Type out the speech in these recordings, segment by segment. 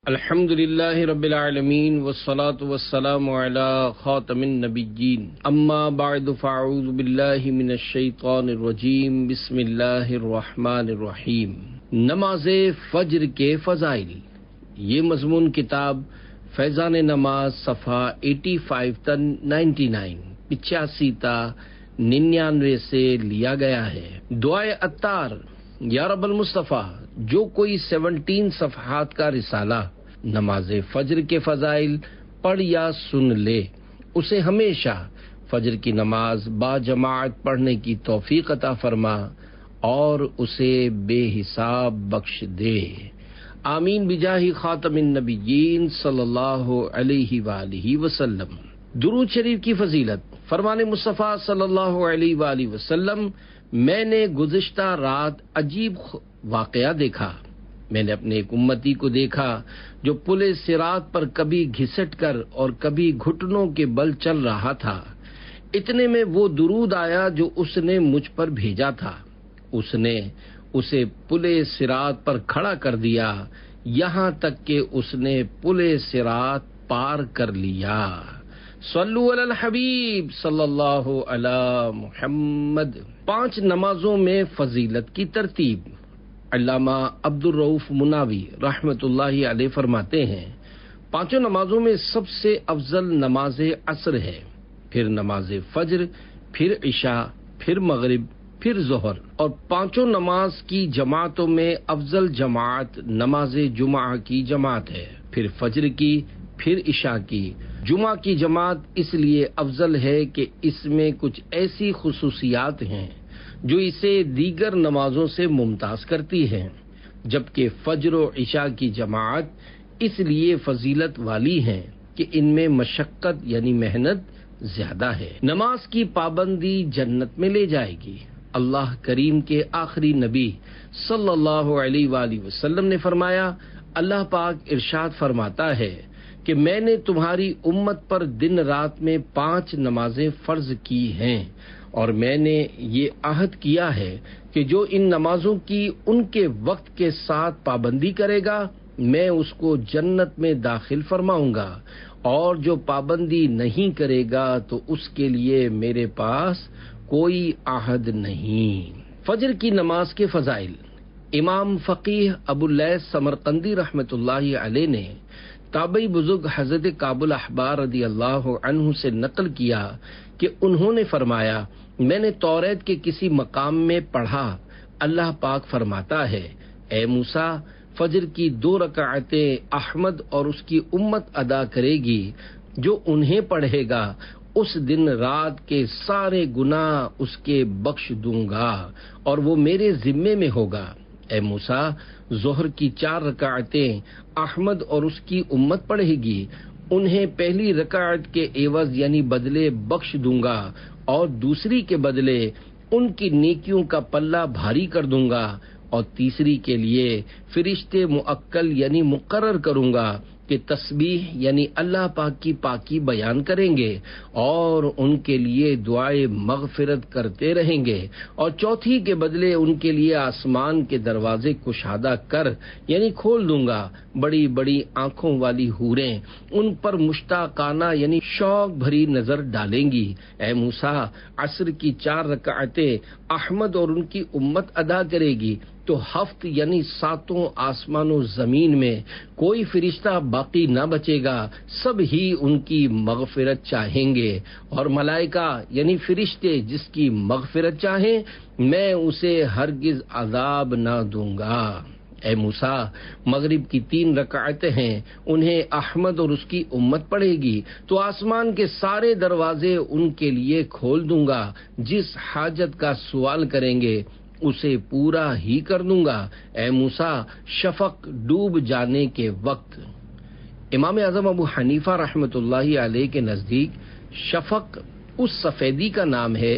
الحمدللہ رب العالمین والصلاة والسلام علی خاتم النبیین اما بعد فاعوذ باللہ من الشیطان الرجیم بسم اللہ الرحمن الرحیم۔ نماز فجر کے فضائل، یہ مضمون کتاب فیضان نماز صفحہ 85 تا 99 85 تا 99 سے لیا گیا ہے۔ دعائے عطار، یا رب المصطفیٰ، جو کوئی 17 صفحات کا رسالہ نماز فجر کے فضائل پڑھ یا سن لے، اسے ہمیشہ فجر کی نماز با جماعت پڑھنے کی توفیق عطا فرما اور اسے بے حساب بخش دے، آمین بجاہ خاتم النبیین صلی اللہ علیہ وآلہ وسلم۔ درود شریف کی فضیلت، فرمان مصطفیٰ صلی اللہ علیہ وآلہ وسلم، میں نے گزشتہ رات عجیب واقعہ دیکھا۔ میں نے اپنے ایک امتی کو دیکھا جو پل صراط پر کبھی گھسٹ کر اور کبھی گھٹنوں کے بل چل رہا تھا۔ اتنے میں وہ درود آیا جو اس نے مجھ پر بھیجا تھا۔ اس نے اسے پل صراط پر کھڑا کر دیا یہاں تک کہ اس نے پل صراط پار کر لیا۔ صلو علی الحبیب صلی اللہ علی محمد۔ 5 نمازوں میں فضیلت کی ترتیب۔ علامہ عبدالرؤف مناوی رحمۃ اللہ علیہ فرماتے ہیں، 5 نمازوں میں سب سے افضل نماز عصر ہے، پھر نماز فجر، پھر عشاء، پھر مغرب، پھر ظہر، اور 5 نماز کی جماعتوں میں افضل جماعت نماز جمعہ کی جماعت ہے، پھر فجر کی، پھر عشاء کی۔ جمعہ کی جماعت اس لیے افضل ہے کہ اس میں کچھ ایسی خصوصیات ہیں جو اسے دیگر نمازوں سے ممتاز کرتی ہیں، جبکہ فجر و عشاء کی جماعت اس لیے فضیلت والی ہیں کہ ان میں مشقت یعنی محنت زیادہ ہے۔ نماز کی پابندی جنت میں لے جائے گی۔ اللہ کریم کے آخری نبی صلی اللہ علیہ وآلہ وسلم نے فرمایا، اللہ پاک ارشاد فرماتا ہے کہ میں نے تمہاری امت پر دن رات میں 5 نمازیں فرض کی ہیں، اور میں نے یہ عہد کیا ہے کہ جو ان نمازوں کی ان کے وقت کے ساتھ پابندی کرے گا میں اس کو جنت میں داخل فرماؤں گا، اور جو پابندی نہیں کرے گا تو اس کے لیے میرے پاس کوئی عہد نہیں۔ فجر کی نماز کے فضائل۔ امام فقیہ ابو اللیث سمرقندی رحمۃ اللہ علیہ نے تابعی بزرگ حضرت کعب الاحبار رضی اللہ عنہ سے نقل کیا کہ انہوں نے فرمایا، میں نے توریت کے کسی مقام میں پڑھا، اللہ پاک فرماتا ہے، اے موسیٰ، فجر کی 2 رکعتیں احمد اور اس کی امت ادا کرے گی، جو انہیں پڑھے گا اس دن رات کے سارے گناہ اس کے بخش دوں گا اور وہ میرے ذمے میں ہوگا۔ اے موسیٰ، ظہر کی 4 رکعتیں احمد اور اس کی امت پڑھے گی، انہیں پہلی رکعت کے عوض یعنی بدلے بخش دوں گا اور دوسری کے بدلے ان کی نیکیوں کا پلہ بھاری کر دوں گا، اور تیسری کے لیے فرشتے مؤکل یعنی مقرر کروں گا کہ تسبیح یعنی اللہ پاک کی پاکی بیان کریں گے اور ان کے لیے دعائے مغفرت کرتے رہیں گے، اور چوتھی کے بدلے ان کے لیے آسمان کے دروازے کشادہ کر یعنی کھول دوں گا، بڑی بڑی آنکھوں والی حوریں ان پر مشتاقانہ یعنی شوق بھری نظر ڈالیں گی۔ اے موسیٰ، عصر کی 4 رکعتیں احمد اور ان کی امت ادا کرے گی تو ہفت یعنی 7 آسمان و زمین میں کوئی فرشتہ باقی نہ بچے گا، سب ہی ان کی مغفرت چاہیں گے، اور ملائکہ یعنی فرشتے جس کی مغفرت چاہیں میں اسے ہرگز عذاب نہ دوں گا۔ اے موسیٰ، مغرب کی 3 رکعتیں ہیں، انہیں احمد اور اس کی امت پڑھے گی تو آسمان کے سارے دروازے ان کے لیے کھول دوں گا، جس حاجت کا سوال کریں گے اسے پورا ہی کر دوں گا۔ اے موسیٰ، شفق ڈوب جانے کے وقت۔ امام اعظم ابو حنیفہ رحمۃ اللہ علیہ کے نزدیک شفق اس سفیدی کا نام ہے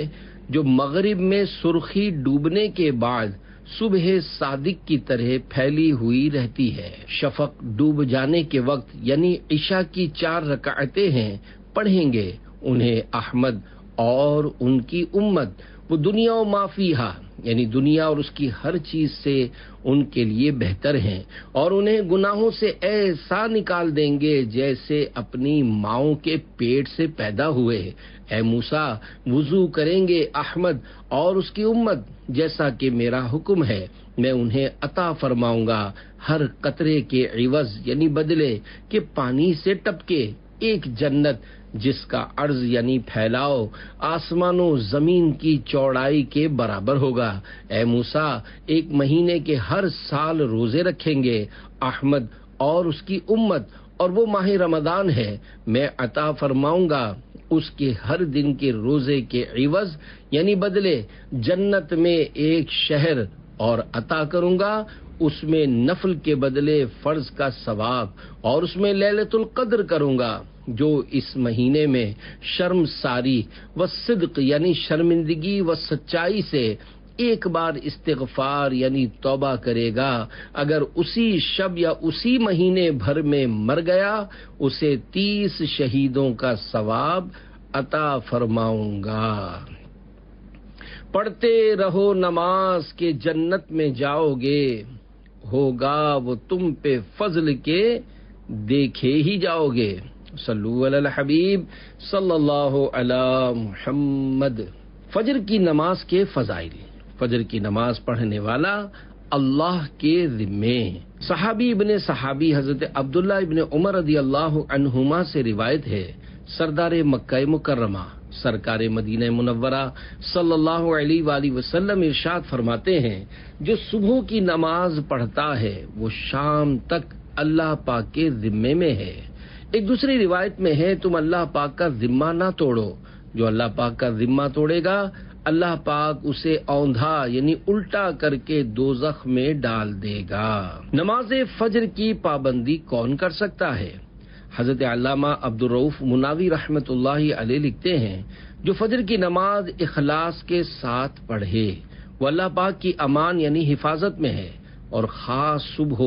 جو مغرب میں سرخی ڈوبنے کے بعد صبح صادق کی طرح پھیلی ہوئی رہتی ہے۔ شفق ڈوب جانے کے وقت یعنی عشاء کی 4 رکعتیں ہیں پڑھیں گے، انہیں احمد اور ان کی امت وہ دنیا و ما فیہا یعنی دنیا اور اس کی ہر چیز سے ان کے لیے بہتر ہیں، اور انہیں گناہوں سے ایسا نکال دیں گے جیسے اپنی ماؤں کے پیٹ سے پیدا ہوئے۔ اے موسیٰ، وضو کریں گے احمد اور اس کی امت جیسا کہ میرا حکم ہے، میں انہیں عطا فرماؤں گا ہر قطرے کے عوض یعنی بدلے کہ پانی سے ٹپکے ایک جنت جس کا عرض یعنی پھیلاؤ آسمان و زمین کی چوڑائی کے برابر ہوگا۔ اے موسیٰ، ایک مہینے کے ہر سال روزے رکھیں گے احمد اور اس کی امت، اور وہ ماہ رمضان ہے، میں عطا فرماؤں گا اس کے ہر دن کے روزے کے عوض یعنی بدلے جنت میں ایک شہر، اور عطا کروں گا اس میں نفل کے بدلے فرض کا ثواب، اور اس میں لیلۃ القدر کروں گا۔ جو اس مہینے میں شرم ساری و صدق یعنی شرمندگی و سچائی سے ایک بار استغفار یعنی توبہ کرے گا، اگر اسی شب یا اسی مہینے بھر میں مر گیا، اسے 30 شہیدوں کا ثواب عطا فرماؤں گا۔ پڑھتے رہو نماز کے جنت میں جاؤ گے، ہوگا وہ تم پہ فضل کے دیکھے ہی جاؤ گے۔ صلو علی الحبیب صلی اللہ علی محمد۔ فجر کی نماز کے فضائل۔ فجر کی نماز پڑھنے والا اللہ کے ذمے۔ صحابی ابن صحابی حضرت عبداللہ ابن عمر رضی اللہ عنہما سے روایت ہے، سردار مکہ مکرمہ سرکار مدینہ منورہ صلی اللہ علیہ وآلہ وسلم ارشاد فرماتے ہیں، جو صبح کی نماز پڑھتا ہے وہ شام تک اللہ پاک کے ذمے میں ہے۔ ایک دوسری روایت میں ہے، تم اللہ پاک کا ذمہ نہ توڑو، جو اللہ پاک کا ذمہ توڑے گا اللہ پاک اسے اوندھا یعنی الٹا کر کے دوزخ میں ڈال دے گا۔ نماز فجر کی پابندی کون کر سکتا ہے؟ حضرت علامہ عبدالرؤف مناوی رحمۃ اللہ علیہ لکھتے ہیں، جو فجر کی نماز اخلاص کے ساتھ پڑھے وہ اللہ پاک کی امان یعنی حفاظت میں ہے، اور خاص صبح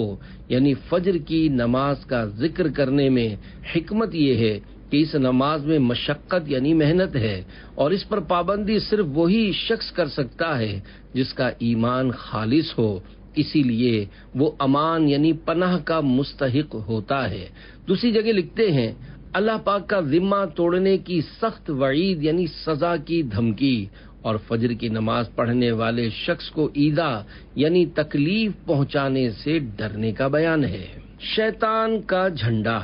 یعنی فجر کی نماز کا ذکر کرنے میں حکمت یہ ہے کہ اس نماز میں مشقت یعنی محنت ہے، اور اس پر پابندی صرف وہی شخص کر سکتا ہے جس کا ایمان خالص ہو، اسی لیے وہ امان یعنی پناہ کا مستحق ہوتا ہے۔ دوسری جگہ لکھتے ہیں، اللہ پاک کا ذمہ توڑنے کی سخت وعید یعنی سزا کی دھمکی، اور فجر کی نماز پڑھنے والے شخص کو ایذا یعنی تکلیف پہنچانے سے ڈرنے کا بیان ہے۔ شیطان کا جھنڈا۔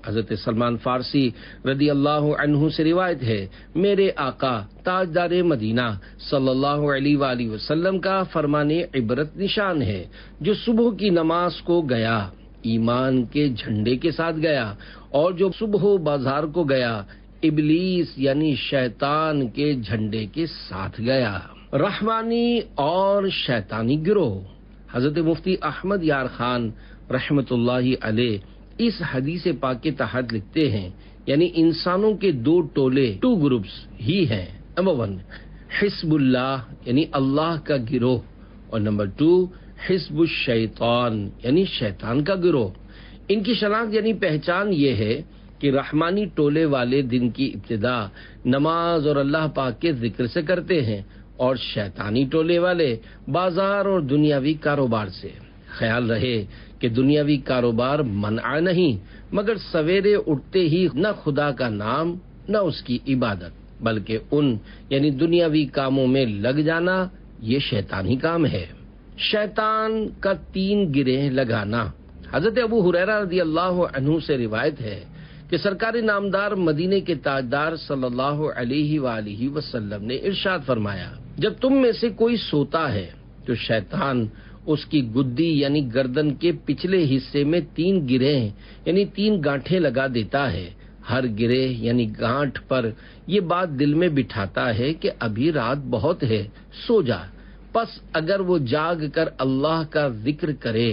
حضرت سلمان فارسی رضی اللہ عنہ سے روایت ہے، میرے آقا تاجدار مدینہ صلی اللہ علیہ وآلہ وسلم کا فرمان عبرت نشان ہے، جو صبح کی نماز کو گیا ایمان کے جھنڈے کے ساتھ گیا، اور جو صبح بازار کو گیا ابلیس یعنی شیطان کے جھنڈے کے ساتھ گیا۔ رحمانی اور شیطانی گروہ۔ حضرت مفتی احمد یار خان رحمت اللہ علیہ اس حدیث پاک کے تحت لکھتے ہیں، یعنی انسانوں کے دو ٹولے 2 گروپس ہی ہیں۔ نمبر 1 حزب اللہ یعنی اللہ کا گروہ، اور نمبر 2 حزب الشیطان یعنی شیطان کا گروہ۔ ان کی شناخت یعنی پہچان یہ ہے کہ رحمانی ٹولے والے دن کی ابتدا نماز اور اللہ پاک کے ذکر سے کرتے ہیں، اور شیطانی ٹولے والے بازار اور دنیاوی کاروبار سے۔ خیال رہے کہ دنیاوی کاروبار منع نہیں، مگر سویرے اٹھتے ہی نہ خدا کا نام نہ اس کی عبادت، بلکہ ان یعنی دنیاوی کاموں میں لگ جانا یہ شیطانی کام ہے۔ شیطان کا 3 گرہ لگانا۔ حضرت ابو ہریرہ رضی اللہ عنہ سے روایت ہے کہ سرکار نامدار مدینے کے تاجدار صلی اللہ علیہ وآلہ وسلم نے ارشاد فرمایا، جب تم میں سے کوئی سوتا ہے تو شیطان اس کی گدی یعنی گردن کے پچھلے حصے میں 3 گرہ یعنی 3 گانٹھیں لگا دیتا ہے۔ ہر گرہ یعنی گانٹھ پر یہ بات دل میں بٹھاتا ہے کہ ابھی رات بہت ہے، سو جا۔ پس اگر وہ جاگ کر اللہ کا ذکر کرے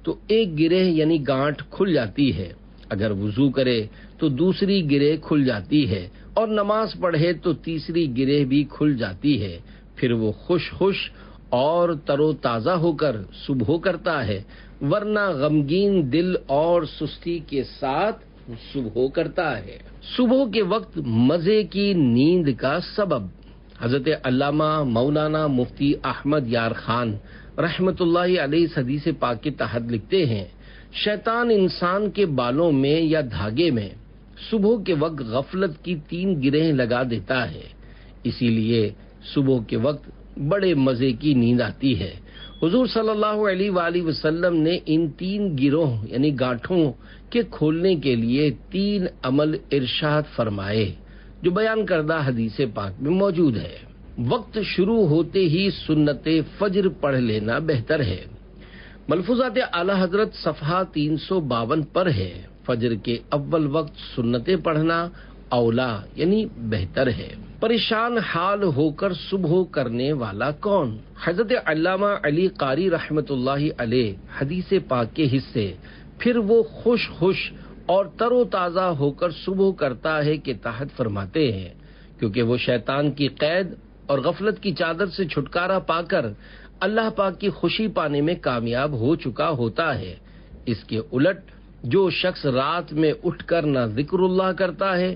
تو ایک گرہ یعنی گانٹھ کھل جاتی ہے، اگر وضو کرے تو دوسری گرہ کھل جاتی ہے، اور نماز پڑھے تو تیسری گرہ بھی کھل جاتی ہے۔ پھر وہ خوش اور تر و تازہ ہو کر صبح کرتا ہے، ورنہ غمگین دل اور سستی کے ساتھ صبح کرتا ہے۔ صبح کے وقت مزے کی نیند کا سبب۔ حضرت علامہ مولانا مفتی احمد یار خان رحمت اللہ علیہ اس حدیث پاک کے تحت لکھتے ہیں، شیطان انسان کے بالوں میں یا دھاگے میں صبح کے وقت غفلت کی 3 گرہیں لگا دیتا ہے، اسی لیے صبح کے وقت بڑے مزے کی نیند آتی ہے۔ حضور صلی اللہ علیہ وآلہ وسلم نے ان 3 گروہ یعنی گانٹھوں کے کھولنے کے لیے 3 عمل ارشاد فرمائے جو بیان کردہ حدیث پاک میں موجود ہے۔ وقت شروع ہوتے ہی سنت فجر پڑھ لینا بہتر ہے۔ ملفوظات اعلی حضرت صفحہ 352 پر ہے، فجر کے اول وقت سنتیں پڑھنا اولا یعنی بہتر ہے۔ پریشان حال ہو کر صبح کرنے والا کون؟ حضرت علامہ علی قاری رحمت اللہ علیہ حدیث پاک کے حصے پھر وہ خوش اور تر و تازہ ہو کر صبح کرتا ہے کے تحت فرماتے ہیں، کیونکہ وہ شیطان کی قید اور غفلت کی چادر سے چھٹکارا پا کر اللہ پاک کی خوشی پانے میں کامیاب ہو چکا ہوتا ہے۔ اس کے الٹ جو شخص رات میں اٹھ کر نہ ذکر اللہ کرتا ہے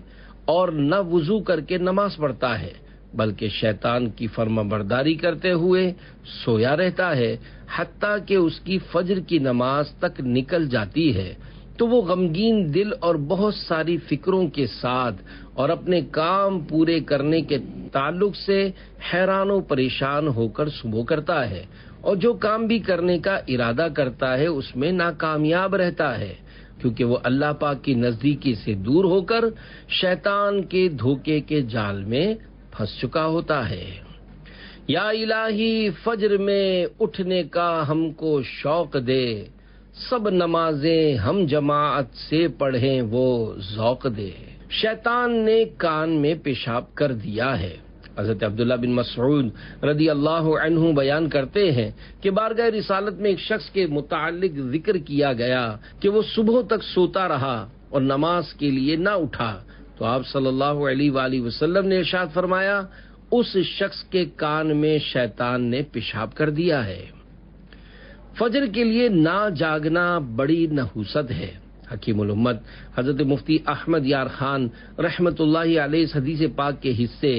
اور نہ وضو کر کے نماز پڑھتا ہے بلکہ شیطان کی فرما برداری کرتے ہوئے سویا رہتا ہے حتیٰ کہ اس کی فجر کی نماز تک نکل جاتی ہے، تو وہ غمگین دل اور بہت ساری فکروں کے ساتھ اور اپنے کام پورے کرنے کے تعلق سے حیران و پریشان ہو کر صبح کرتا ہے، اور جو کام بھی کرنے کا ارادہ کرتا ہے اس میں ناکامیاب رہتا ہے، کیونکہ وہ اللہ پاک کی نزدیکی سے دور ہو کر شیطان کے دھوکے کے جال میں پھنس چکا ہوتا ہے۔ یا الہی فجر میں اٹھنے کا ہم کو شوق دے، سب نمازیں ہم جماعت سے پڑھیں وہ ذوق دے۔ شیطان نے کان میں پیشاب کر دیا ہے۔ حضرت عبداللہ بن مسعود رضی اللہ عنہ بیان کرتے ہیں کہ بارگاہ رسالت میں ایک شخص کے متعلق ذکر کیا گیا کہ وہ صبح تک سوتا رہا اور نماز کے لیے نہ اٹھا، تو آپ صلی اللہ علیہ وآلہ وسلم نے ارشاد فرمایا اس شخص کے کان میں شیطان نے پیشاب کر دیا ہے۔ فجر کے لیے نہ جاگنا بڑی نحوست ہے۔ حکیم الامت حضرت مفتی احمد یار خان رحمت اللہ علیہ اس حدیث پاک کے حصے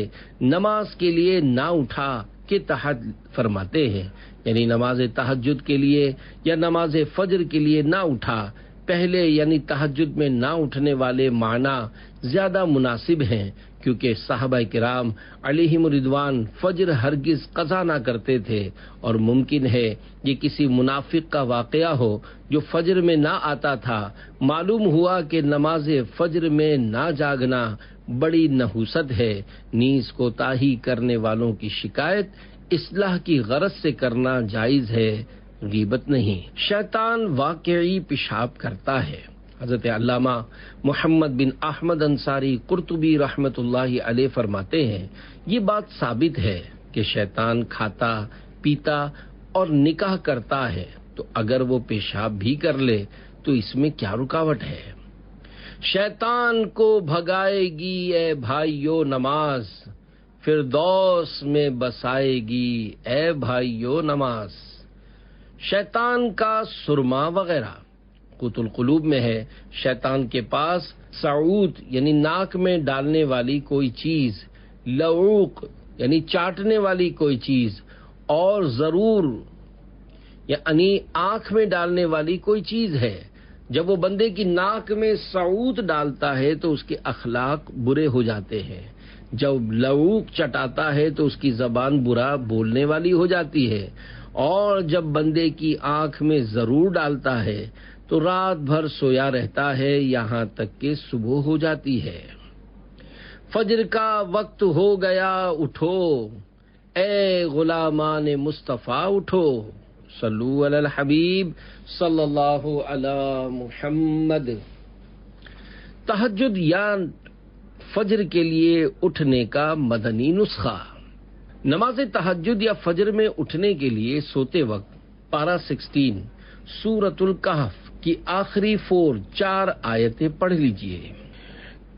نماز کے لیے نہ اٹھا کے تحت فرماتے ہیں، یعنی نماز تہجد کے لیے یا نماز فجر کے لیے نہ اٹھا، پہلے یعنی تہجد میں نہ اٹھنے والے معنی زیادہ مناسب ہیں، کیونکہ صحابہ کرام علیہم رضوان فجر ہرگز قضا نہ کرتے تھے، اور ممکن ہے یہ کسی منافق کا واقعہ ہو جو فجر میں نہ آتا تھا۔ معلوم ہوا کہ نماز فجر میں نہ جاگنا بڑی نحوست ہے۔ نیز کوتاہی کرنے والوں کی شکایت اصلاح کی غرض سے کرنا جائز ہے، غیبت نہیں۔ شیطان واقعی پیشاب کرتا ہے۔ حضرت علامہ محمد بن احمد انصاری قرطبی رحمت اللہ علیہ فرماتے ہیں، یہ بات ثابت ہے کہ شیطان کھاتا پیتا اور نکاح کرتا ہے، تو اگر وہ پیشاب بھی کر لے تو اس میں کیا رکاوٹ ہے؟ شیطان کو بھگائے گی اے بھائیو نماز، فردوس میں بسائے گی اے بھائیو نماز۔ شیطان کا سرما وغیرہ قوت القلوب میں ہے، شیطان کے پاس سعود یعنی ناک میں ڈالنے والی کوئی چیز، لعوق یعنی چاٹنے والی کوئی چیز، اور ضرور یعنی آنکھ میں ڈالنے والی کوئی چیز ہے۔ جب وہ بندے کی ناک میں سعود ڈالتا ہے تو اس کے اخلاق برے ہو جاتے ہیں، جب لعوق چٹاتا ہے تو اس کی زبان برا بولنے والی ہو جاتی ہے، اور جب بندے کی آنکھ میں ضرور ڈالتا ہے تو رات بھر سویا رہتا ہے یہاں تک کہ صبح ہو جاتی ہے۔ فجر کا وقت ہو گیا اٹھو، اے غلامان مصطفیٰ اٹھو، صلو علی الحبیب صلی اللہ علی محمد۔ تہجد یا فجر کے لیے اٹھنے کا مدنی نسخہ۔ نماز تہجد یا فجر میں اٹھنے کے لیے سوتے وقت پارہ 16 سورۃ الکہف کی آخری 4 آیتیں پڑھ لیجئے۔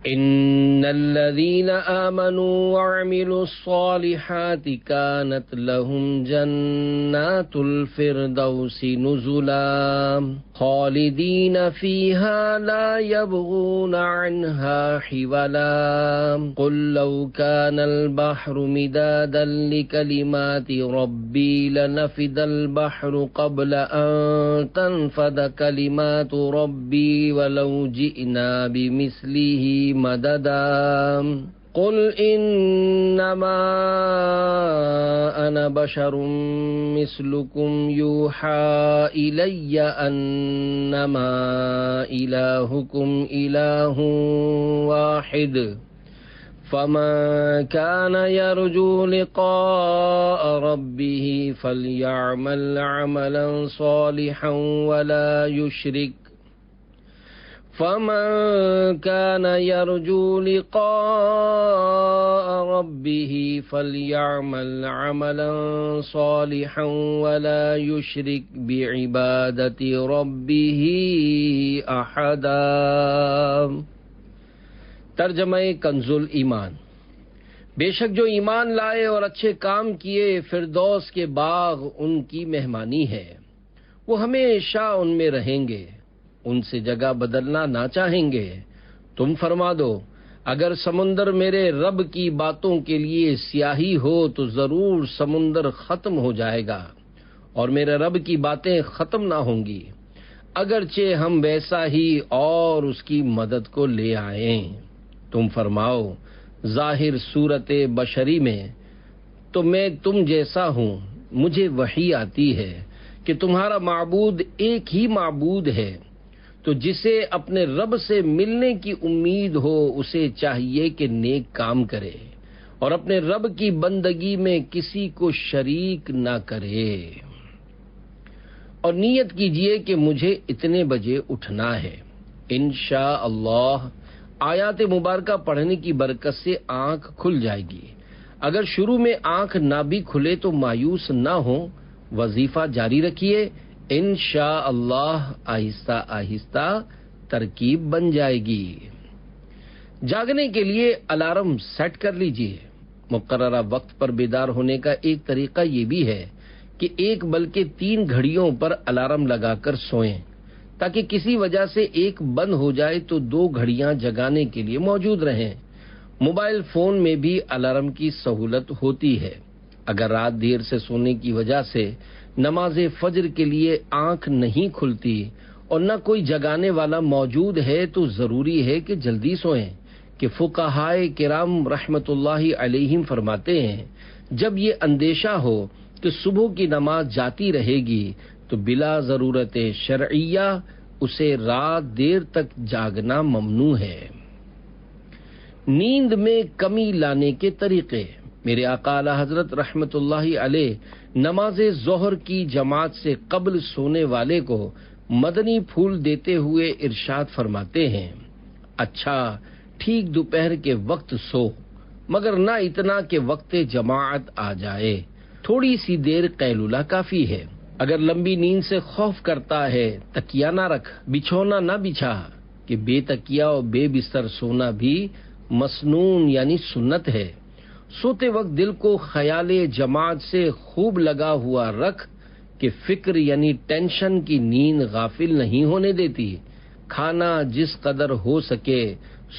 إن الذين آمنوا وعملوا الصالحات كانت لهم جنات الفردوس نزلا خالدين فيها لا يبغون عنها حولا قل لو كان البحر مدادا لكلمات ربي لنفد البحر قبل أن تنفد كلمات ربي ولو جئنا بمثله مددا قل انما انا بشر مثلكم يوحى الي انما الهكم اله واحد فمن كان يرجو لقاء ربه فليعمل عملا صالحا ولا يشرك فمن كان يرجو لقاء ربه فليعمل عملا صالحا ولا يشرك بعبادة ربه أحدا۔ ترجمہ کنز الایمان۔ بے شک جو ایمان لائے اور اچھے کام کیے فردوس کے باغ ان کی مہمانی ہے، وہ ہمیشہ ان میں رہیں گے، ان سے جگہ بدلنا نہ چاہیں گے۔ تم فرما دو اگر سمندر میرے رب کی باتوں کے لیے سیاہی ہو تو ضرور سمندر ختم ہو جائے گا اور میرے رب کی باتیں ختم نہ ہوں گی، اگرچہ ہم ویسا ہی اور اس کی مدد کو لے آئیں۔ تم فرماؤ ظاہر صورت بشری میں تو میں تم جیسا ہوں، مجھے وحی آتی ہے کہ تمہارا معبود ایک ہی معبود ہے، تو جسے اپنے رب سے ملنے کی امید ہو اسے چاہیے کہ نیک کام کرے اور اپنے رب کی بندگی میں کسی کو شریک نہ کرے، اور نیت کیجئے کہ مجھے اتنے بجے اٹھنا ہے۔ انشاءاللہ آیات مبارکہ پڑھنے کی برکت سے آنکھ کھل جائے گی۔ اگر شروع میں آنکھ نہ بھی کھلے تو مایوس نہ ہو، وظیفہ جاری رکھیے، انشاءاللہ آہستہ آہستہ ترکیب بن جائے گی۔ جاگنے کے لیے الارم سیٹ کر لیجئے۔ مقررہ وقت پر بیدار ہونے کا ایک طریقہ یہ بھی ہے کہ ایک بلکہ 3 گھڑیوں پر الارم لگا کر سوئیں، تاکہ کسی وجہ سے ایک بند ہو جائے تو 2 گھڑیاں جگانے کے لیے موجود رہیں۔ موبائل فون میں بھی الارم کی سہولت ہوتی ہے۔ اگر رات دیر سے سونے کی وجہ سے نماز فجر کے لیے آنکھ نہیں کھلتی اور نہ کوئی جگانے والا موجود ہے تو ضروری ہے کہ جلدی سوئیں، کہ فقہائے کرام رحمت اللہ علیہم فرماتے ہیں جب یہ اندیشہ ہو کہ صبح کی نماز جاتی رہے گی تو بلا ضرورت شرعیہ اسے رات دیر تک جاگنا ممنوع ہے۔ نیند میں کمی لانے کے طریقے۔ میرے آقا اعلی حضرت رحمت اللہ علیہ نماز ظہر کی جماعت سے قبل سونے والے کو مدنی پھول دیتے ہوئے ارشاد فرماتے ہیں، اچھا ٹھیک دوپہر کے وقت سو، مگر نہ اتنا کہ وقت جماعت آ جائے، تھوڑی سی دیر قیلولہ کافی ہے۔ اگر لمبی نیند سے خوف کرتا ہے تکیہ نہ رکھ، بچھونا نہ بچھا، کہ بے تکیہ اور بے بستر سونا بھی مسنون یعنی سنت ہے۔ سوتے وقت دل کو خیال جماعت سے خوب لگا ہوا رکھ کہ فکر یعنی ٹینشن کی نیند غافل نہیں ہونے دیتی۔ کھانا جس قدر ہو سکے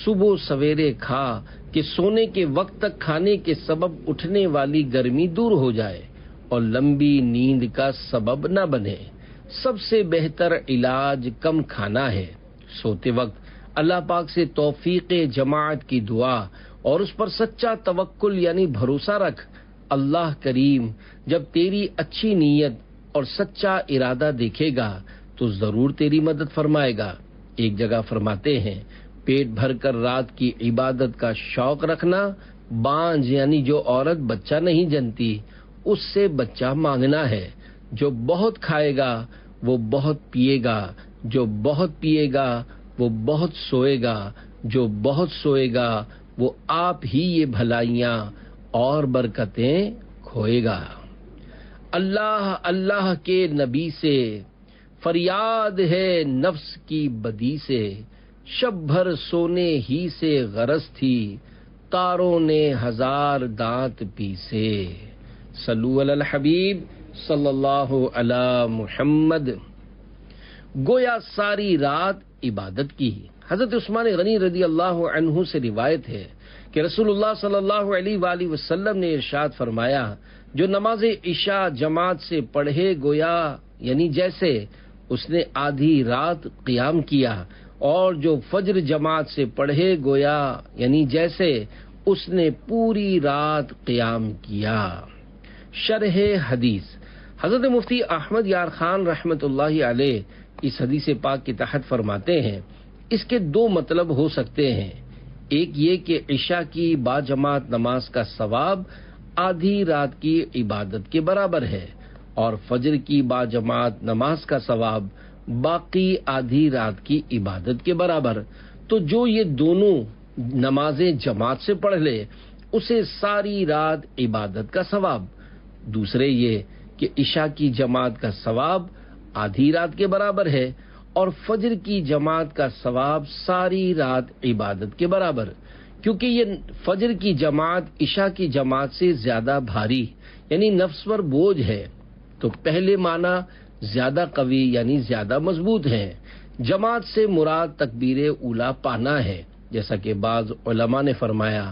صبح سویرے کھا کہ سونے کے وقت تک کھانے کے سبب اٹھنے والی گرمی دور ہو جائے اور لمبی نیند کا سبب نہ بنے۔ سب سے بہتر علاج کم کھانا ہے۔ سوتے وقت اللہ پاک سے توفیق جماعت کی دعا اور اس پر سچا توکل یعنی بھروسہ رکھ۔ اللہ کریم جب تیری اچھی نیت اور سچا ارادہ دیکھے گا تو ضرور تیری مدد فرمائے گا۔ ایک جگہ فرماتے ہیں پیٹ بھر کر رات کی عبادت کا شوق رکھنا، بانجھ یعنی جو عورت بچہ نہیں جنتی اس سے بچہ مانگنا ہے۔ جو بہت کھائے گا وہ بہت پیے گا، جو بہت پیے گا وہ بہت سوئے گا، جو بہت سوئے گا وہ آپ ہی یہ بھلائیاں اور برکتیں کھوئے گا۔ اللہ اللہ کے نبی سے فریاد ہے نفس کی بدی سے، شب بھر سونے ہی سے غرض تھی، تاروں نے ہزار دانت پیسے۔ صلو علی الحبیب صلی اللہ علی محمد۔ گویا ساری رات عبادت کی۔ حضرت عثمان غنی رضی اللہ عنہ سے روایت ہے کہ رسول اللہ صلی اللہ علیہ وآلہ وسلم نے ارشاد فرمایا، جو نماز عشاء جماعت سے پڑھے گویا یعنی جیسے اس نے آدھی رات قیام کیا، اور جو فجر جماعت سے پڑھے گویا یعنی جیسے اس نے پوری رات قیام کیا۔ شرح حدیث۔ حضرت مفتی احمد یار خان رحمۃ اللہ علیہ اس حدیث پاک کے تحت فرماتے ہیں، اس کے دو مطلب ہو سکتے ہیں۔ ایک یہ کہ عشاء کی باجماعت نماز کا ثواب آدھی رات کی عبادت کے برابر ہے، اور فجر کی باجماعت نماز کا ثواب باقی آدھی رات کی عبادت کے برابر۔ تو جو یہ دونوں نمازیں جماعت سے پڑھ لے اسے ساری رات عبادت کا ثواب۔ دوسرے یہ کہ عشاء کی جماعت کا ثواب آدھی رات کے برابر ہے، اور فجر کی جماعت کا ثواب ساری رات عبادت کے برابر، کیونکہ یہ فجر کی جماعت عشاء کی جماعت سے زیادہ بھاری یعنی نفس پر بوجھ ہے۔ تو پہلے معنی زیادہ قوی یعنی زیادہ مضبوط ہے۔ جماعت سے مراد تکبیر اولا پانا ہے، جیسا کہ بعض علماء نے فرمایا۔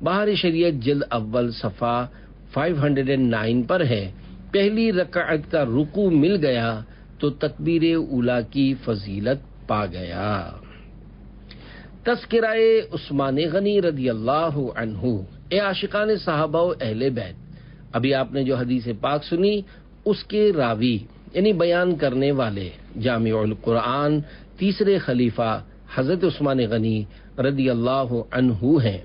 بہار شریعت جلد اول صفحہ 509 پر ہے، پہلی رکعت کا رکوع مل گیا تو تکبیر اولا کی فضیلت پا گیا۔ تذکرہ عثمان غنی رضی اللہ عنہ۔ اے عاشقان صحابہ و اہل بیت، ابھی آپ نے جو حدیث پاک سنی اس کے راوی یعنی بیان کرنے والے جامع القرآن تیسرے خلیفہ حضرت عثمان غنی رضی اللہ عنہ ہیں۔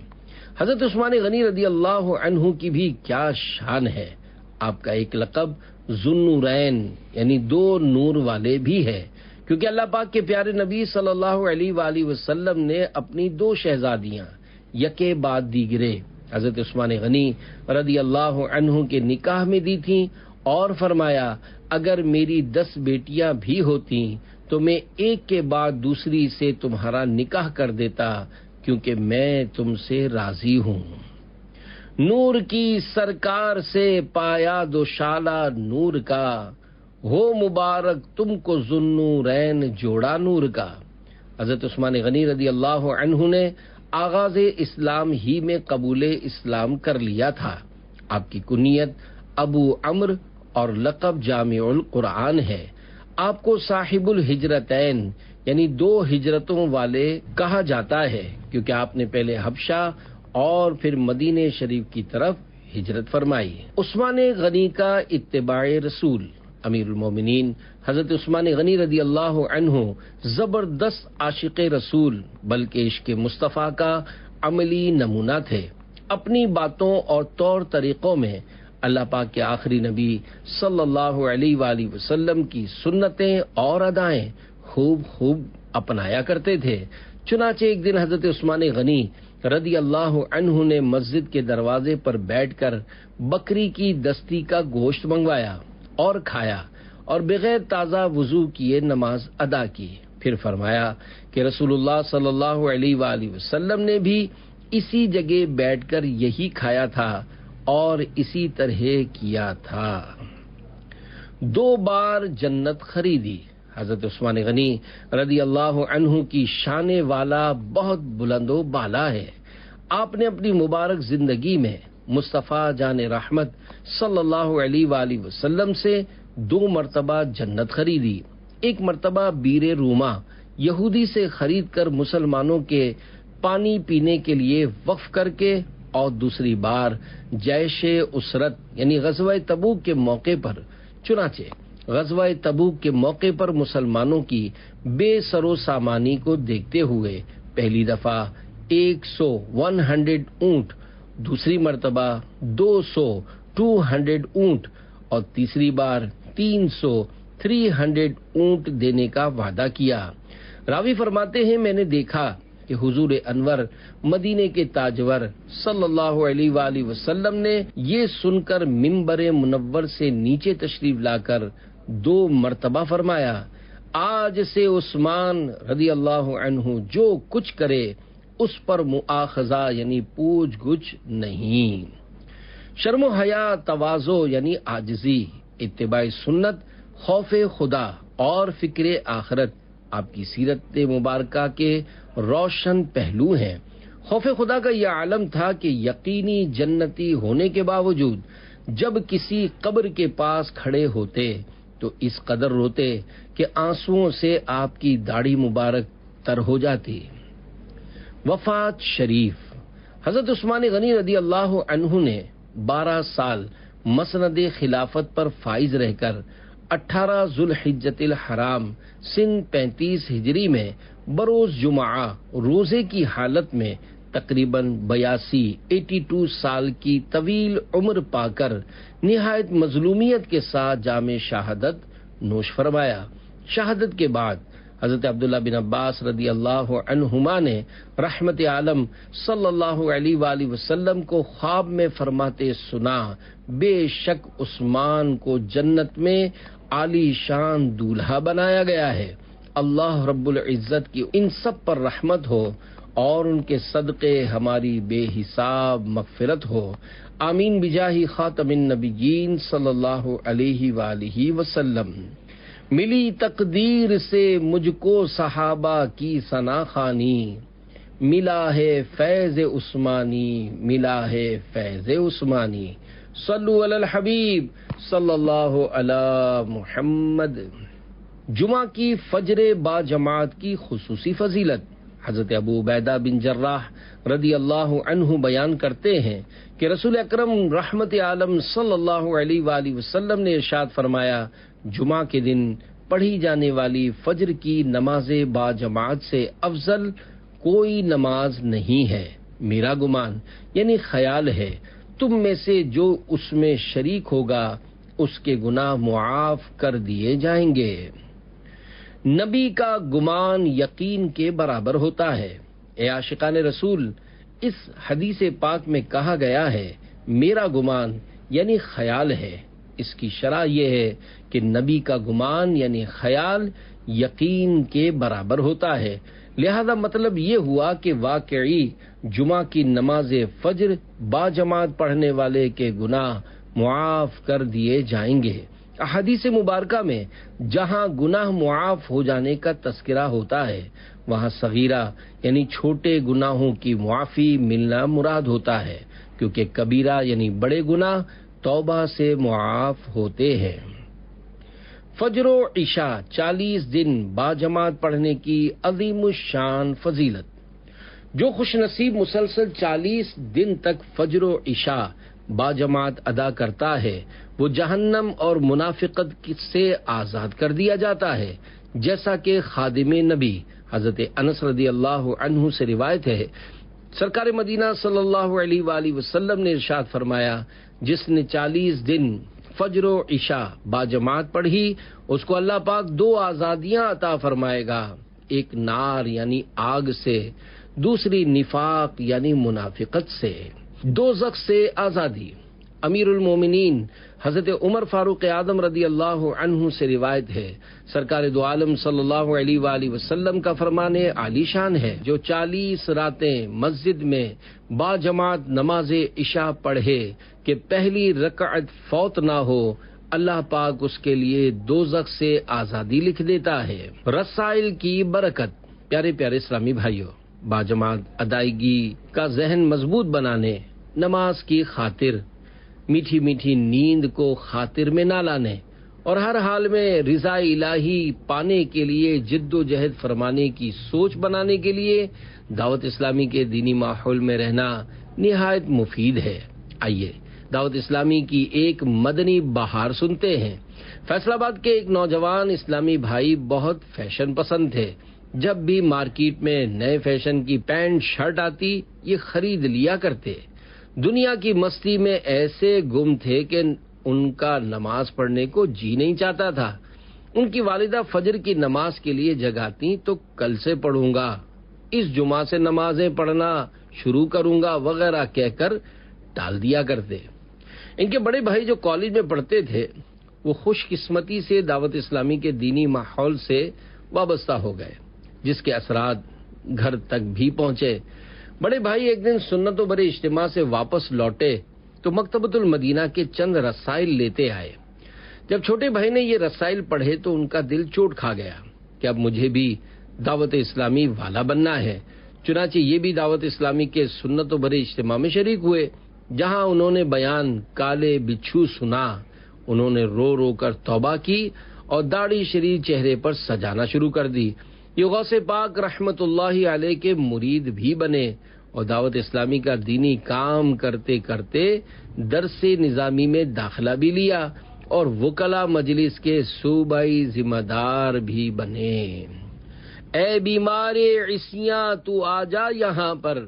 حضرت عثمان غنی رضی اللہ عنہ کی بھی کیا شان ہے۔ آپ کا ایک لقب ذوالنورین یعنی دو نور والے بھی ہے، کیونکہ اللہ پاک کے پیارے نبی صلی اللہ علیہ وآلہ وسلم نے اپنی دو شہزادیاں یکے بعد دیگرے حضرت عثمان غنی رضی اللہ عنہ کے نکاح میں دی تھیں، اور فرمایا اگر میری 10 بیٹیاں بھی ہوتی تو میں ایک کے بعد دوسری سے تمہارا نکاح کر دیتا، کیونکہ میں تم سے راضی ہوں۔ نور کی سرکار سے پایا دوشالہ نور کا، ہو مبارک تم کو ذوالنورین جوڑا نور کا۔ حضرت عثمان غنی رضی اللہ عنہ نے آغاز اسلام ہی میں قبول اسلام کر لیا تھا۔ آپ کی کنیت ابو عمرو اور لقب جامع القرآن ہے۔ آپ کو صاحب الہجرتین یعنی 2 ہجرتوں والے کہا جاتا ہے، کیونکہ آپ نے پہلے حبشہ اور پھر مدینہ شریف کی طرف ہجرت فرمائی۔ عثمان غنی کا اتباع رسول۔ امیر المومنین حضرت عثمان غنی رضی اللہ عنہ زبردست عاشق رسول بلکہ عشق مصطفیٰ کا عملی نمونہ تھے۔ اپنی باتوں اور طور طریقوں میں اللہ پاک کے آخری نبی صلی اللہ علیہ وآلہ وسلم کی سنتیں اور ادائیں خوب اپنایا کرتے تھے۔ چنانچہ ایک دن حضرت عثمان غنی رضی اللہ عنہ نے مسجد کے دروازے پر بیٹھ کر بکری کی دستی کا گوشت منگوایا اور کھایا، اور بغیر تازہ وضو کیے نماز ادا کی۔ پھر فرمایا کہ رسول اللہ صلی اللہ علیہ وآلہ وسلم نے بھی اسی جگہ بیٹھ کر یہی کھایا تھا اور اسی طرح کیا تھا۔ 2 بار جنت خریدی۔ حضرت عثمان غنی رضی اللہ عنہ کی شان والا بہت بلند و بالا ہے۔ آپ نے اپنی مبارک زندگی میں مصطفیٰ جان رحمت صلی اللہ علیہ وآلہ وسلم سے 2 مرتبہ جنت خریدی۔ ایک مرتبہ بیر روما یہودی سے خرید کر مسلمانوں کے پانی پینے کے لیے وقف کر کے، اور دوسری بار جیش اسرت یعنی غزوہ تبوک کے موقع پر۔ چنانچہ غزوہ تبوک کے موقع پر مسلمانوں کی بے سر و سامانی کو دیکھتے ہوئے پہلی دفعہ 100 اونٹ، دوسری مرتبہ 200 اونٹ، اور تیسری بار 300 اونٹ دینے کا وعدہ کیا۔ راوی فرماتے ہیں میں نے دیکھا کہ حضور انور مدینے کے تاجور صلی اللہ علیہ وآلہ وسلم نے یہ سن کر ممبر منور سے نیچے تشریف لا کر 2 مرتبہ فرمایا، آج سے عثمان رضی اللہ عنہ جو کچھ کرے اس پر مؤاخذہ یعنی پوچھ گچھ نہیں. شرم و حیا، تواضع یعنی عاجزی، اتباع سنت، خوف خدا اور فکر آخرت آپ کی سیرت مبارکہ کے روشن پہلو ہیں. خوف خدا کا یہ عالم تھا کہ یقینی جنتی ہونے کے باوجود جب کسی قبر کے پاس کھڑے ہوتے تو اس قدر روتے کہ آنسوؤں سے آپ کی داڑھی مبارک تر ہو جاتی. وفات شریف. حضرت عثمان غنی رضی اللہ عنہ نے 12 سال مسند خلافت پر فائز رہ کر 18 ذوالحجۃ الحرام سن 35 ہجری میں بروز جمعہ روزے کی حالت میں تقریباً 82 سال کی طویل عمر پا کر نہایت مظلومیت کے ساتھ جام شہادت نوش فرمایا. شہادت کے بعد حضرت عبداللہ بن عباس رضی اللہ عنہما نے رحمت عالم صلی اللہ علیہ وآلہ وسلم کو خواب میں فرماتے سنا، بے شک عثمان کو جنت میں عالی شان دولہا بنایا گیا ہے. اللہ رب العزت کی ان سب پر رحمت ہو اور ان کے صدقے ہماری بے حساب مغفرت ہو. آمین بجاہ خاتم النبیین صلی اللہ علیہ وآلہ وسلم. ملی تقدیر سے مجھ کو صحابہ کی ثنا خوانی، ملا ہے فیض عثمانی، ملا ہے فیض عثمانی. صلو علی الحبیب صلی اللہ علی محمد. جمعہ کی فجر با جماعت کی خصوصی فضیلت. حضرت ابو عبیدہ بن جراح رضی اللہ عنہ بیان کرتے ہیں کہ رسول اکرم رحمت عالم صلی اللہ علیہ وآلہ وسلم نے ارشاد فرمایا، جمعہ کے دن پڑھی جانے والی فجر کی نماز با جماعت سے افضل کوئی نماز نہیں ہے. میرا گمان یعنی خیال ہے تم میں سے جو اس میں شریک ہوگا اس کے گناہ معاف کر دیے جائیں گے. نبی کا گمان یقین کے برابر ہوتا ہے. اے عاشقان رسول، اس حدیث پاک میں کہا گیا ہے میرا گمان یعنی خیال ہے. اس کی شرح یہ ہے کہ نبی کا گمان یعنی خیال یقین کے برابر ہوتا ہے. لہذا مطلب یہ ہوا کہ واقعی جمعہ کی نماز فجر با جماعت پڑھنے والے کے گناہ معاف کر دیے جائیں گے. احادیث مبارکہ میں جہاں گناہ معاف ہو جانے کا تذکرہ ہوتا ہے وہاں صغیرہ یعنی چھوٹے گناہوں کی معافی ملنا مراد ہوتا ہے، کیونکہ کبیرہ یعنی بڑے گناہ توبہ سے معاف ہوتے ہیں. فجر و عشاء 40 دن با جماعت پڑھنے کی عظیم الشان فضیلت. جو خوش نصیب مسلسل 40 دن تک فجر و عشاء با جماعت ادا کرتا ہے وہ جہنم اور منافقت سے آزاد کر دیا جاتا ہے. جیسا کہ خادم نبی حضرت انس رضی اللہ عنہ سے روایت ہے، سرکار مدینہ صلی اللہ علیہ وآلہ وسلم نے ارشاد فرمایا، جس نے 40 دن فجر و عشاء با جماعت پڑھی اس کو اللہ پاک 2 آزادیاں عطا فرمائے گا، ایک نار یعنی آگ سے، دوسری نفاق یعنی منافقت سے. دوزخ سے آزادی. امیر المومنین حضرت عمر فاروق اعظم رضی اللہ عنہ سے روایت ہے، سرکار دو عالم صلی اللہ علیہ وآلہ وسلم کا فرمان عالی شان ہے، جو 40 راتیں مسجد میں با جماعت نماز عشاء پڑھے کہ پہلی رکعت فوت نہ ہو، اللہ پاک اس کے لیے دوزخ سے آزادی لکھ دیتا ہے. رسائل کی برکت. پیارے پیارے اسلامی بھائیوں، با جماعت ادائیگی کا ذہن مضبوط بنانے، نماز کی خاطر، میٹھی میٹھی نیند کو خاطر میں نہ لانے اور ہر حال میں رضا الہی پانے کے لیے جد و جہد فرمانے کی سوچ بنانے کے لیے دعوت اسلامی کے دینی ماحول میں رہنا نہایت مفید ہے. آئیے دعوت اسلامی کی ایک مدنی بہار سنتے ہیں. فیصل آباد کے ایک نوجوان اسلامی بھائی بہت فیشن پسند تھے. جب بھی مارکیٹ میں نئے فیشن کی پینٹ شرٹ آتی یہ خرید لیا کرتے. دنیا کی مستی میں ایسے گم تھے کہ ان کا نماز پڑھنے کو جی نہیں چاہتا تھا. ان کی والدہ فجر کی نماز کے لیے جگاتی تو کل سے پڑھوں گا، اس جمعہ سے نمازیں پڑھنا شروع کروں گا وغیرہ کہہ کر ٹال دیا کرتے. ان کے بڑے بھائی جو کالج میں پڑھتے تھے وہ خوش قسمتی سے دعوت اسلامی کے دینی ماحول سے وابستہ ہو گئے، جس کے اثرات گھر تک بھی پہنچے۔ بڑے بھائی ایک دن سنت و برے اجتماع سے واپس لوٹے تو مکتبۃ المدینہ کے چند رسائل لیتے آئے۔ جب چھوٹے بھائی نے یہ رسائل پڑھے تو ان کا دل چوٹ کھا گیا کہ اب مجھے بھی دعوت اسلامی والا بننا ہے۔ چنانچہ یہ بھی دعوت اسلامی کے سنت و برے اجتماع میں شریک ہوئے، جہاں انہوں نے بیان کالے بچھو سنا۔ انہوں نے رو رو کر توبہ کی اور داڑھی شریف چہرے پر سجانا شروع کر دی۔ یہ غوث پاک رحمت اللہ علیہ کے مرید بھی بنے اور دعوت اسلامی کا دینی کام کرتے کرتے درس نظامی میں داخلہ بھی لیا اور وکلا مجلس کے صوبائی ذمہ دار بھی بنے۔ اے بیمار عصیاں تو آ جا یہاں پر،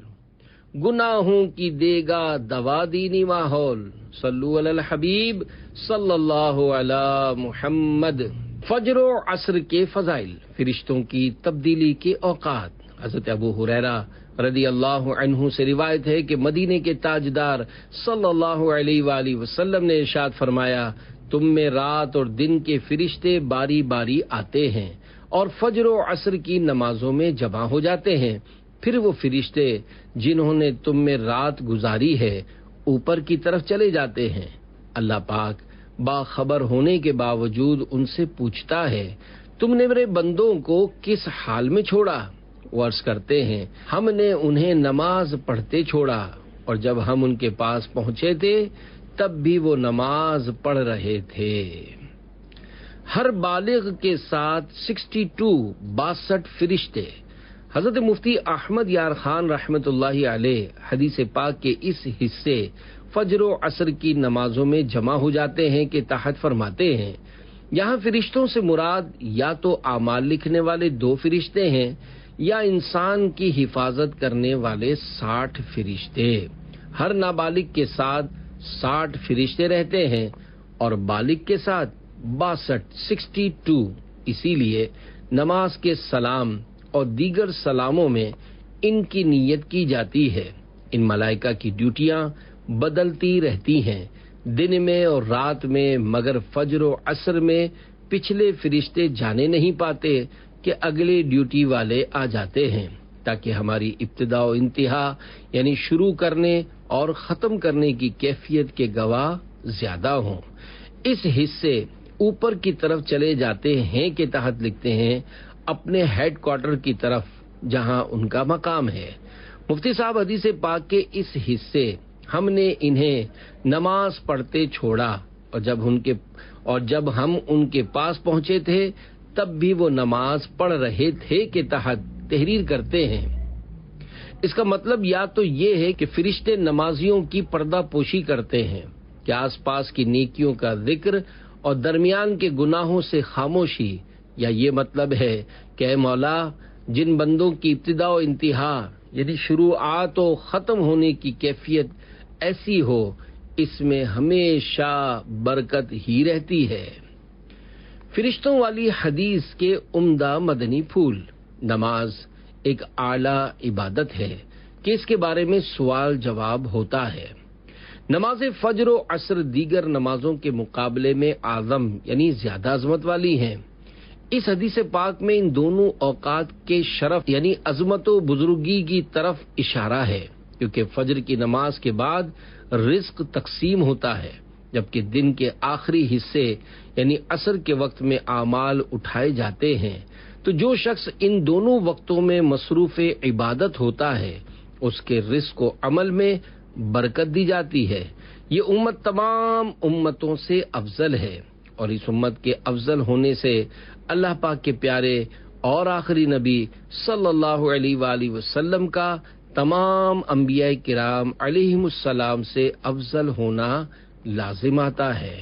گناہوں کی دے گا دوا دینی ماحول۔ صلو علی الحبیب صلی اللہ علی محمد۔ فجر و عصر کے فضائل، فرشتوں کی تبدیلی کے اوقات۔ حضرت ابو ہریرہ رضی اللہ عنہ سے روایت ہے کہ مدینے کے تاجدار صلی اللہ علیہ وآلہ وسلم نے ارشاد فرمایا، تم میں رات اور دن کے فرشتے باری باری آتے ہیں اور فجر و عصر کی نمازوں میں جمع ہو جاتے ہیں۔ پھر وہ فرشتے جنہوں نے تم میں رات گزاری ہے اوپر کی طرف چلے جاتے ہیں۔ اللہ پاک باخبر ہونے کے باوجود ان سے پوچھتا ہے، تم نے میرے بندوں کو کس حال میں چھوڑا؟ وہ عرض کرتے ہیں، ہم نے انہیں نماز پڑھتے چھوڑا، اور جب ہم ان کے پاس پہنچے تھے تب بھی وہ نماز پڑھ رہے تھے۔ ہر بالغ کے ساتھ 62 فرشتے۔ حضرت مفتی احمد یار خان رحمت اللہ علیہ حدیث پاک کے اس حصے فجر و عصر کی نمازوں میں جمع ہو جاتے ہیں کے تحت فرماتے ہیں، یہاں فرشتوں سے مراد یا تو اعمال لکھنے والے 2 فرشتے ہیں یا انسان کی حفاظت کرنے والے 60 فرشتے۔ ہر نابالغ کے ساتھ 60 فرشتے رہتے ہیں اور بالغ کے ساتھ 62۔ اسی لیے نماز کے سلام اور دیگر سلاموں میں ان کی نیت کی جاتی ہے۔ ان ملائکہ کی ڈیوٹیاں بدلتی رہتی ہیں دن میں اور رات میں، مگر فجر و عصر میں پچھلے فرشتے جانے نہیں پاتے کہ اگلے ڈیوٹی والے آ جاتے ہیں، تاکہ ہماری ابتدا و انتہا یعنی شروع کرنے اور ختم کرنے کی کیفیت کے گواہ زیادہ ہوں۔ اس حصے اوپر کی طرف چلے جاتے ہیں کے تحت لکھتے ہیں اپنے ہیڈ کوارٹر کی طرف جہاں ان کا مقام ہے۔ مفتی صاحب حدیث پاک کے اس حصے، ہم نے انہیں نماز پڑھتے چھوڑا اور جب ہم ان کے پاس پہنچے تھے تب بھی وہ نماز پڑھ رہے تھے کے تحت تحریر کرتے ہیں۔ اس کا مطلب یا تو یہ ہے کہ فرشتے نمازیوں کی پردہ پوشی کرتے ہیں کہ آس پاس کی نیکیوں کا ذکر اور درمیان کے گناہوں سے خاموشی، یا یہ مطلب ہے کہ اے مولا، جن بندوں کی ابتدا و انتہا یعنی شروعات و ختم ہونے کی کیفیت ایسی ہو، اس میں ہمیشہ برکت ہی رہتی ہے۔ فرشتوں والی حدیث کے عمدہ مدنی پھول۔ نماز ایک اعلی عبادت ہے کہ اس کے بارے میں سوال جواب ہوتا ہے۔ نماز فجر و عصر دیگر نمازوں کے مقابلے میں اعظم یعنی زیادہ عظمت والی ہیں۔ اس حدیث پاک میں ان دونوں اوقات کے شرف یعنی عظمت و بزرگی کی طرف اشارہ ہے، کیونکہ فجر کی نماز کے بعد رزق تقسیم ہوتا ہے، جبکہ دن کے آخری حصے یعنی عصر کے وقت میں اعمال اٹھائے جاتے ہیں۔ تو جو شخص ان دونوں وقتوں میں مصروف عبادت ہوتا ہے، اس کے رزق و عمل میں برکت دی جاتی ہے۔ یہ امت تمام امتوں سے افضل ہے، اور اس امت کے افضل ہونے سے اللہ پاک کے پیارے اور آخری نبی صلی اللہ علیہ وآلہ وسلم کا تمام انبیاء کرام علیہم السلام سے افضل ہونا لازم آتا ہے۔